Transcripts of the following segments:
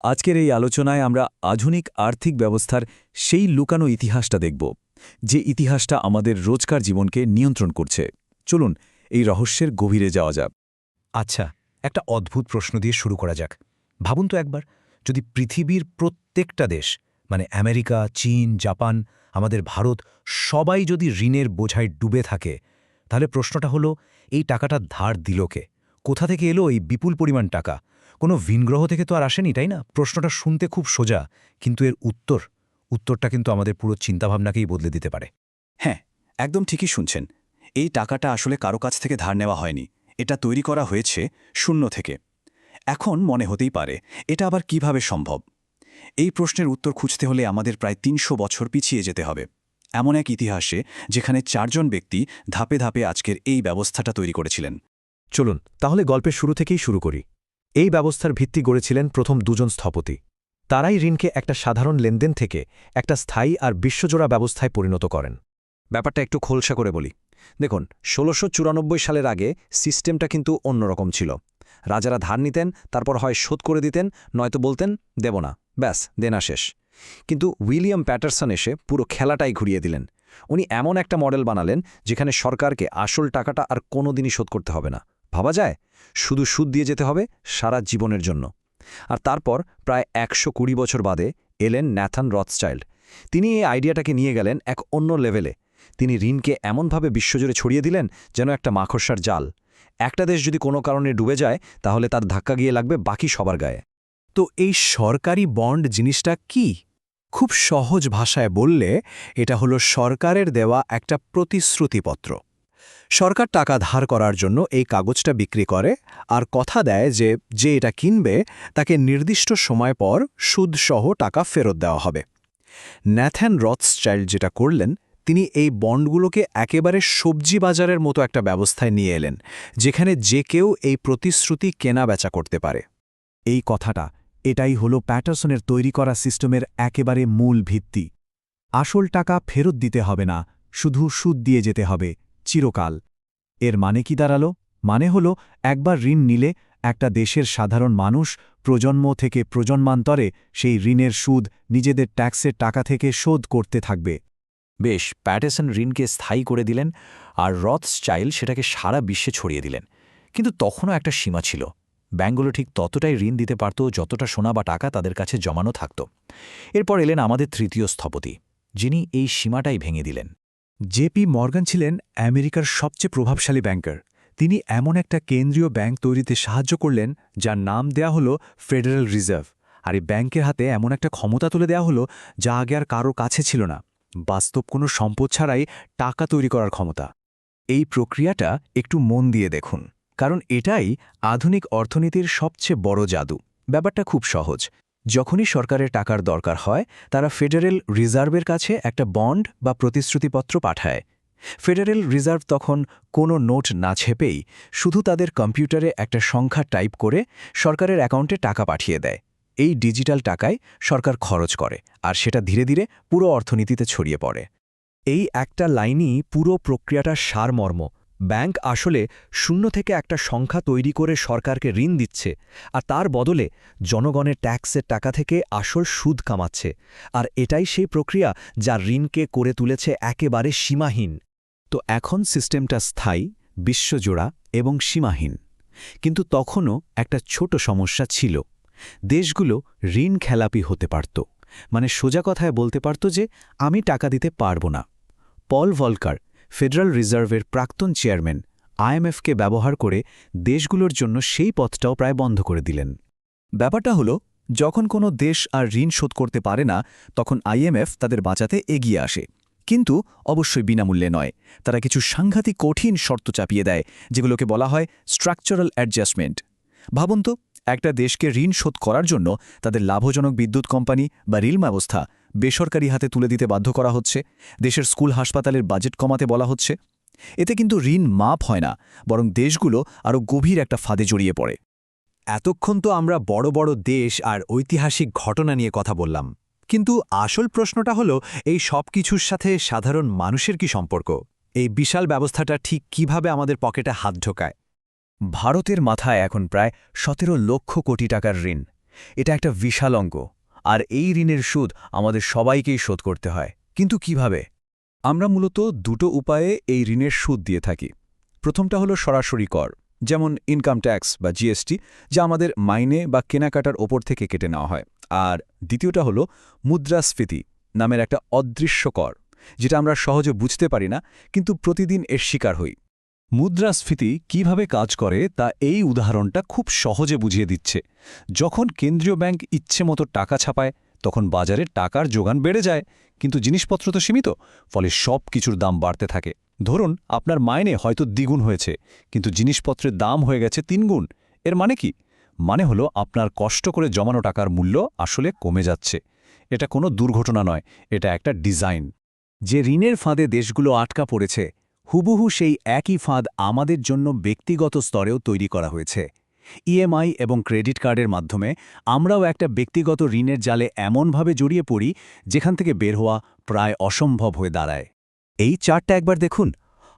আজকের এই আলোচনায় আমরা আধুনিক আর্থিক ব্যবস্থার সেই লুকানো ইতিহাসটা দেখব, যে ইতিহাসটা আমাদের রোজকার জীবনকে নিয়ন্ত্রণ করছে। চলুন এই রহস্যের গভীরে যাওয়া যাক। আচ্ছা, একটা অদ্ভুত প্রশ্ন দিয়ে শুরু করা যাক। ভাবুন তো একবার, যদি পৃথিবীর প্রত্যেকটা দেশ মানে আমেরিকা, চীন, জাপান, আমাদের ভারত সবাই যদি ঋণের বোঝায় ডুবে থাকে, তাহলে প্রশ্নটা হলো, এই টাকাটা ধার দিল কে? কোথা থেকে এলো এই বিপুল পরিমাণ টাকা? কোনো ভিনগ্রহ থেকে তো আর আসেনি, তাই না? প্রশ্নটা শুনতে খুব সোজা, কিন্তু এর উত্তরটা কিন্তু আমাদের পুরো চিন্তাভাবনাকেই বদলে দিতে পারে। হ্যাঁ, একদম ঠিকই শুনছেন। এই টাকাটা আসলে কারো কাছ থেকে ধার নেওয়া হয়নি। এটা তৈরি করা হয়েছে শূন্য থেকে। এখন মনে হতেই পারে, এটা আবার কিভাবে সম্ভব? এই প্রশ্নের উত্তর খুঁজতে হলে আমাদের প্রায় ৩০০ বছর পিছিয়ে যেতে হবে। এমন এক ইতিহাসে যেখানে ৪ জন ব্যক্তি ধাপে ধাপে আজকের এই ব্যবস্থাটা তৈরি করেছিলেন। চলুন তাহলে গল্পের শুরু থেকেই শুরু করি। এই ব্যবস্থার ভিত্তি গড়েছিলেন প্রথম দুজন স্থপতি। তারাই ঋণকে একটা সাধারণ লেনদেন থেকে একটা স্থায়ী আর বিশ্বজোড়া ব্যবস্থায় পরিণত করেন। ব্যাপারটা একটু খোলসা করে বলি। দেখুন, ১৬৯৪ সালের আগে সিস্টেমটা কিন্তু অন্যরকম ছিল। রাজারা ধার নিতেন, তারপর হয় শোধ করে দিতেন, নয়তো বলতেন দেব না, ব্যাস দেনা শেষ। কিন্তু উইলিয়াম প্যাটারসন এসে পুরো খেলাটাই ঘুরিয়ে দিলেন। উনি এমন একটা মডেল বানালেন যেখানে সরকারকে আসল টাকাটা আর কোনোদিনই শোধ করতে হবে না। ভাবা যায়, শুধু সুদ দিয়ে যেতে হবে সারা জীবনের জন্য। আর তারপর প্রায় ১২০ বছর বাদে এলেন ন্যাথান রথস্টাইল্ড। তিনি এই আইডিয়াটাকে নিয়ে গেলেন এক অন্য লেভেলে। তিনি ঋণকে এমনভাবে বিশ্বজুড়ে ছড়িয়ে দিলেন যেন একটা মাকড়সার জাল। একটা দেশ যদি কোনো কারণে ডুবে যায়, তাহলে তার ধাক্কা গিয়ে লাগবে বাকি সবার গায়ে। তো এই সরকারি বন্ড জিনিসটা কি? খুব সহজ ভাষায় বললে এটা হলো সরকারের দেওয়া একটা প্রতিশ্রুতিপত্র। সরকার টাকা ধার করার জন্য এই কাগজটা বিক্রি করে আর কথা দেয় যে যে এটা কিনবে তাকে নির্দিষ্ট সময় পর সুদসহ টাকা ফেরত দেওয়া হবে। ন্যাথান রথস্টাইল্ড যেটা করলেন, তিনি এই বন্ডগুলোকে একেবারে সবজি বাজারের মতো একটা ব্যবস্থায় নিয়ে এলেন, যেখানে যে কেউ এই প্রতিশ্রুতি কেনা-বেচা করতে পারে। এই কথাটা, এটাই হলো প্যাটারসনের তৈরি করা সিস্টেমের একেবারে মূল ভিত্তি। আসল টাকা ফেরত দিতে হবে না, শুধু সুদ দিয়ে যেতে হবে চিরকাল। এর মানে কি দাঁড়ালো? মানে হলো, একবার ঋণ নিলে একটা দেশের সাধারণ মানুষ প্রজন্ম থেকে প্রজন্মান্তরে সেই ঋণের সুদ নিজেদের ট্যাক্সের টাকা থেকে শোধ করতে থাকবে। বেশ, প্যাটারসন ঋণকে স্থায়ী করে দিলেন, আর রথস্টাইল্ড সেটাকে সারা বিশ্বে ছড়িয়ে দিলেন। কিন্তু তখনও একটা সীমা ছিল। ব্যাঙ্কগুলো ঠিক ততটাই ঋণ দিতে পারত যতটা সোনা বা টাকা তাদের কাছে জমানো থাকত। এরপর এলেন আমাদের তৃতীয় স্থপতি, যিনি এই সীমাটাই ভেঙে দিলেন। জেপি মর্গান ছিলেন আমেরিকার সবচেয়ে প্রভাবশালী ব্যাংকার। তিনি এমন একটা কেন্দ্রীয় ব্যাংক তৈরিতে সাহায্য করলেন যার নাম দেয়া হলো ফেডারেল রিজার্ভ। আর এই ব্যাংকের হাতে এমন একটা ক্ষমতা তুলে দেওয়া হলো যা আগে আর কারো কাছে ছিল না, বাস্তব কোনো সম্পদ ছাড়াই টাকা তৈরি করার ক্ষমতা। এই প্রক্রিয়াটা একটু মন দিয়ে দেখুন, কারণ এটাই আধুনিক অর্থনীতির সবচেয়ে বড় জাদু। ব্যাপারটা খুব সহজ। যখনই সরকারের টাকার দরকার হয়, তারা ফেডারেল রিজার্ভের কাছে একটা বন্ড বা প্রতিশ্রুতিপত্র পাঠায়। ফেডারেল রিজার্ভ তখন কোনো নোট না ছেপেই শুধু তাদের কম্পিউটারে একটা সংখ্যা টাইপ করে সরকারের অ্যাকাউন্টে টাকা পাঠিয়ে দেয়। এই ডিজিটাল টাকায় সরকার খরচ করে, আর সেটা ধীরে ধীরে পুরো অর্থনীতিতে ছড়িয়ে পড়ে। এই একটা লাইনই পুরো প্রক্রিয়াটার সারমর্ম। ব্যাংক আসলে শূন্য থেকে একটা সংখ্যা তৈরি করে সরকারকে ঋণ দিচ্ছে, আর তার বদলে জনগণের ট্যাক্সের টাকা থেকে আসল সুদ কামাচ্ছে। আর এটাই সেই প্রক্রিয়া যা ঋণকে করে তুলেছে একেবারে সীমাহীন। তো এখন সিস্টেমটা স্থায়ী, বিশ্বজোড়া এবং সীমাহীন। কিন্তু তখনও একটা ছোট সমস্যা ছিল। দেশগুলো ঋণ খেলাপি হতে পারত, মানে সোজা কথায় বলতে পারত যে আমি টাকা দিতে পারব না। পল ভলকার, ফেডারেল রিজার্ভের প্রাক্তন চেয়ারম্যান, আইএমএফকে ব্যবহার করে দেশগুলোর জন্য সেই পথটাও প্রায় বন্ধ করে দিলেন। ব্যাপারটা হলো, যখন কোনো দেশ আর ঋণ শোধ করতে পারে না, তখন আইএমএফ তাদের বাঁচাতে এগিয়ে আসে। কিন্তু অবশ্যই বিনামূল্যে নয়। তারা কিছু সাংঘাতিক কঠিন শর্ত চাপিয়ে দেয়, যেগুলোকে বলা হয় স্ট্রাকচারাল অ্যাডজাস্টমেন্ট। ভাবুন তো, একটা দেশকে ঋণ শোধ করার জন্য তাদের লাভজনক বিদ্যুৎ কোম্পানি বা রেল ব্যবস্থা বেসরকারি হাতে তুলে দিতে বাধ্য করা হচ্ছে, দেশের স্কুল হাসপাতালের বাজেট কমাতে বলা হচ্ছে। এতে কিন্তু ঋণ মাপ হয় না, বরং দেশগুলো আরও গভীর একটা ফাঁদে জড়িয়ে পড়ে। এতক্ষণ তো আমরা বড় বড় দেশ আর ঐতিহাসিক ঘটনা নিয়ে কথা বললাম, কিন্তু আসল প্রশ্নটা হলো, এই সব কিছুর সাথে সাধারণ মানুষের কি সম্পর্ক? এই বিশাল ব্যবস্থাটা ঠিক কিভাবে আমাদের পকেটে হাত ঢোকায়? ভারতের মাথায় এখন প্রায় ১৭ লক্ষ কোটি টাকার ঋণ। এটা একটা বিশাল অঙ্ক, আর এই ঋণের সুদ আমাদের সবাইকেই শোধ করতে হয়। কিন্তু কিভাবে? আমরা মূলত দুটো উপায়ে এই ঋণের সুদ দিয়ে থাকি। প্রথমটা হলো সরাসরি কর, যেমন ইনকাম ট্যাক্স বা জিএসটি, যা আমাদের মাইনে বা কেনাকাটার ওপর থেকে কেটে নেওয়া হয়। আর দ্বিতীয়টা হলো মুদ্রাস্ফীতি নামের একটা অদৃশ্য কর, যেটা আমরা সহজে বুঝতে পারি না, কিন্তু প্রতিদিন এর শিকার হই। মুদ্রাস্ফীতি কিভাবে কাজ করে তা এই উদাহরণটা খুব সহজে বুঝিয়ে দিচ্ছে। যখন কেন্দ্রীয় ব্যাংক ইচ্ছেমতো টাকা ছাপায়, তখন বাজারে টাকার যোগান বেড়ে যায়, কিন্তু জিনিসপত্র তো সীমিত, ফলে সব কিছুর দাম বাড়তে থাকে। ধরুন আপনার মাইনে হয়তো দ্বিগুণ হয়েছে, কিন্তু জিনিসপত্রের দাম হয়ে গেছে 3 গুণ। এর মানে কি? মানে হলো আপনার কষ্ট করে জমানো টাকার মূল্য আসলে কমে যাচ্ছে। এটা কোনো দুর্ঘটনা নয়, এটা একটা ডিজাইন। যে ঋণের ফাঁদে দেশগুলো আটকা পড়েছে, হুবহু সেই একই ফাঁদ আমাদের জন্য ব্যক্তিগত স্তরেও তৈরি করা হয়েছে। ইএমআই এবং ক্রেডিট কার্ডের মাধ্যমে আমরাও একটা ব্যক্তিগত ঋণের জালে এমনভাবে জড়িয়ে পড়ি, যেখান থেকে বের হওয়া প্রায় অসম্ভব হয়ে দাঁড়ায়। এই চার্টটা একবার দেখুন।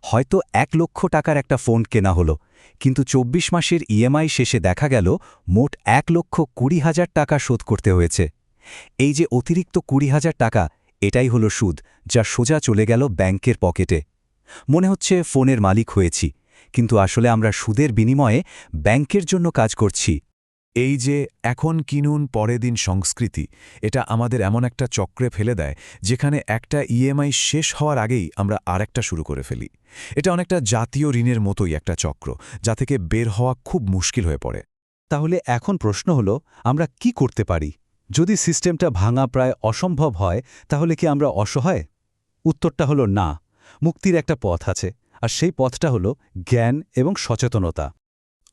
হয়তো 1 লক্ষ টাকার একটা ফোন কেনা হলো, কিন্তু 24 মাসের ইএমআই শেষে দেখা গেল মোট 1,20,000 টাকা শোধ করতে হয়েছে। এই যে অতিরিক্ত 20,000 টাকা, এটাই হলো সুদ, যা সোজা চলে গেল ব্যাংকের পকেটে। মনে হচ্ছে ফোনের মালিক হয়েছি, কিন্তু আসলে আমরা সুদের বিনিময়ে ব্যাংকের জন্য কাজ করছি। এই যে এখন কিনুন পরে দিন সংস্কৃতি, এটা আমাদের এমন একটা চক্রে ফেলে দেয় যেখানে একটা ইএমআই শেষ হওয়ার আগেই আমরা আরেকটা শুরু করে ফেলি। এটা অনেকটা জাতীয় ঋণের মতোই একটা চক্র, যা থেকে বের হওয়া খুব মুশকিল হয়ে পড়ে। তাহলে এখন প্রশ্ন হলো, আমরা কি করতে পারি? যদি সিস্টেমটা ভাঙা প্রায় অসম্ভব হয়, তাহলে কি আমরা অসহায়? উত্তরটা হলো না। মুক্তির একটা পথ আছে, আর সেই পথটা হলো জ্ঞান এবং সচেতনতা।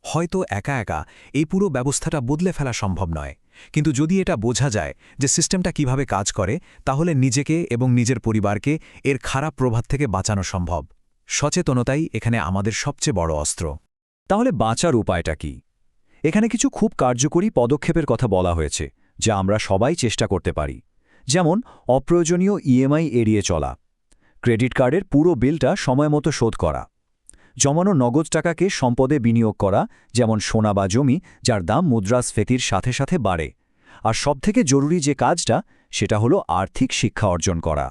হয়তো একা একা এই পুরো ব্যবস্থাটা বদলে ফেলা সম্ভব নয়, কিন্তু যদি এটা বোঝা যায় যে সিস্টেমটা কিভাবে কাজ করে, তাহলে নিজেকে এবং নিজের পরিবারকে এর খারাপ প্রভাব থেকে বাঁচানো সম্ভব। সচেতনতাই এখানে আমাদের সবচেয়ে বড় অস্ত্র। তাহলে বাঁচার উপায়টা কি? এখানে কিছু খুব কার্যকরী পদক্ষেপের কথা বলা হয়েছে, যা আমরা সবাই চেষ্টা করতে পারি। যেমন অপ্রয়োজনীয় ইএমআই এড়িয়ে চলা, ক্রেডিট কার্ডের পুরো বিলটা সময়মতো শোধ করা, জমানো নগদ টাকাকে সম্পদে বিনিয়োগ করা, যেমন সোনা বা জমি, যার দাম মুদ্রাস্ফীতির সাথে সাথে বাড়ে। আর সবথেকে জরুরি যে কাজটা, সেটা হলো আর্থিক শিক্ষা অর্জন করা।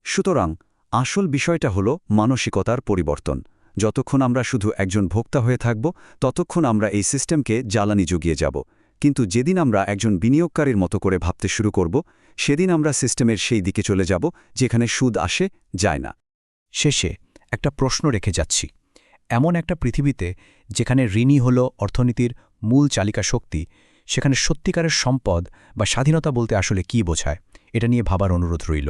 সুতরাং আসল বিষয়টা হলো মানসিকতার পরিবর্তন। যতক্ষণ আমরা শুধু একজন ভোক্তা হয়ে থাকব, ততক্ষণ আমরা এই সিস্টেমকে জ্বালানি জুগিয়ে যাব। কিন্তু যেদিন আমরা একজন বিনিয়োগকারীর মতো করে ভাবতে শুরু করব, সেদিন আমরা সিস্টেমের সেই দিকে চলে যাব যেখানে সুদ আসে, যায় না। শেষে একটা প্রশ্ন রেখে যাচ্ছি। এমন একটা পৃথিবীতে যেখানে ঋণই হল অর্থনীতির মূল চালিকা শক্তি, সেখানে সত্যিকারের সম্পদ বা স্বাধীনতা বলতে আসলে কী বোঝায়, এটা নিয়ে ভাবার অনুরোধ রইল।